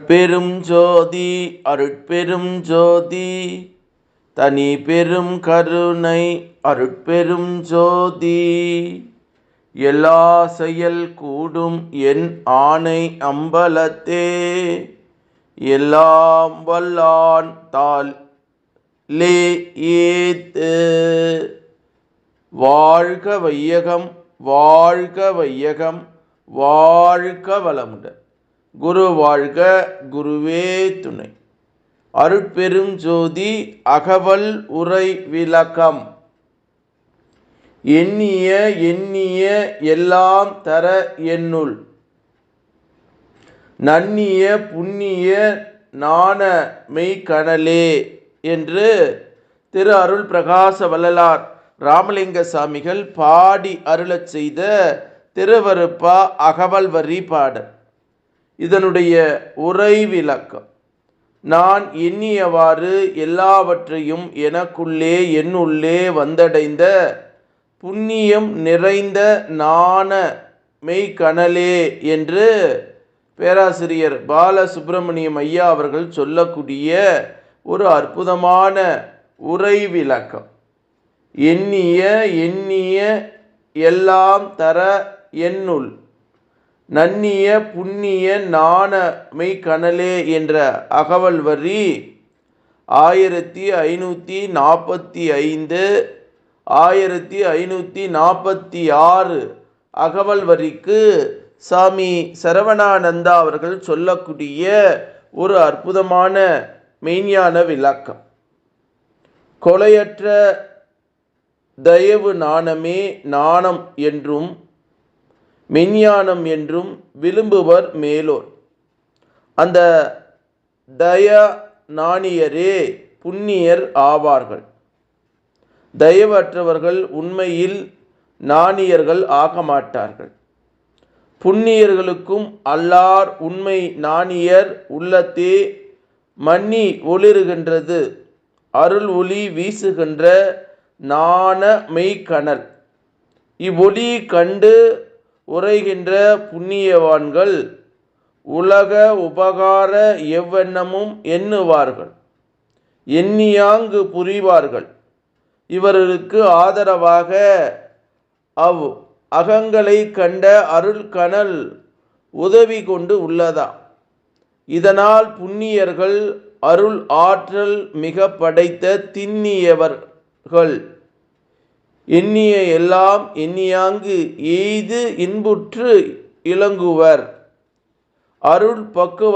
அருட்பெரும் ஜோதி அருட்பெரும் ஜோதி தனி பெரும் கருணை அருட்பெரும் ஜோதி. எல்லா செயல் கூடும் என் ஆணை அம்பலத்தே எல்லாம் வல்லான் தாளே ஏத்து. வாழ்க வையகம் வாழ்க வையகம் வாழ்க வளமுடன். குரு வாழ்க குருவே துணை. அருட்பெரும் ஜோதி அகவல் உரை விளக்கம். எண்ணிய எண்ணிய எல்லாம் தர என்னுள் நன்னிய புண்ணிய நாண மெய்கணலே என்று திரு அருள் பிரகாச வள்ளலார் ராமலிங்க சாமிகள் பாடி அருளச் செய்த திருவருப்பா அகவல் வரி பாடல். இதனுடைய உரை விளக்கம். நான் எண்ணியவாறு எல்லாவற்றையும் எனக்குள்ளே என்னுள்ளே வந்தடைந்த புண்ணியம் நிறைந்த நாண மெய்கணலே என்று பேராசிரியர் பாலசுப்பிரமணியம் ஐயா அவர்கள் சொல்லக்கூடிய ஒரு அற்புதமான உரை விளக்கம். எண்ணிய எண்ணிய எல்லாம் தர என்னுள் நன்னிய புண்ணிய நாண மெய்கணலே என்ற அகவல் வரி 1545 1546 அகவல் வரிக்கு சாமி சரவணானந்தா அவர்கள் சொல்லக்கூடிய ஒரு அற்புதமான மெய்ஞான விளக்கம். கொலையற்ற தயவு நாணமே நாணம் என்றும் மெஞ்ஞானம் என்றும் விரும்புவர் மேலோர். அந்த தயா நாணியரே புண்ணியர் ஆவார்கள். தயவற்றவர்கள் உண்மையில் நாணியர்கள் ஆக மாட்டார்கள். புண்ணியர்களுக்கும் அல்லார் உண்மை நாணியர் உள்ளத்தே மன்னி ஒளிருகின்றது அருள் ஒளி வீசுகின்ற நாண மெய்கணல். இவ்வொளி கண்டு உரைகின்ற புண்ணியவான்கள் உலக உபகார எவ்வண்ணமும் எண்ணுவார்கள், எண்ணியாங்கு புரிவார்கள். இவர்களுக்கு ஆதரவாக அவ் அகங்களை கண்ட அருள் கணல் உதவி கொண்டு உள்ளதா. இதனால் புண்ணியர்கள் அருள் ஆற்றல் மிக படைத்த திண்ணியவர்கள். எண்ணிய எல்லாம் எண்ணியாங்கு எய்து இன்புற்று இலங்குவர். அருள் பக்குவ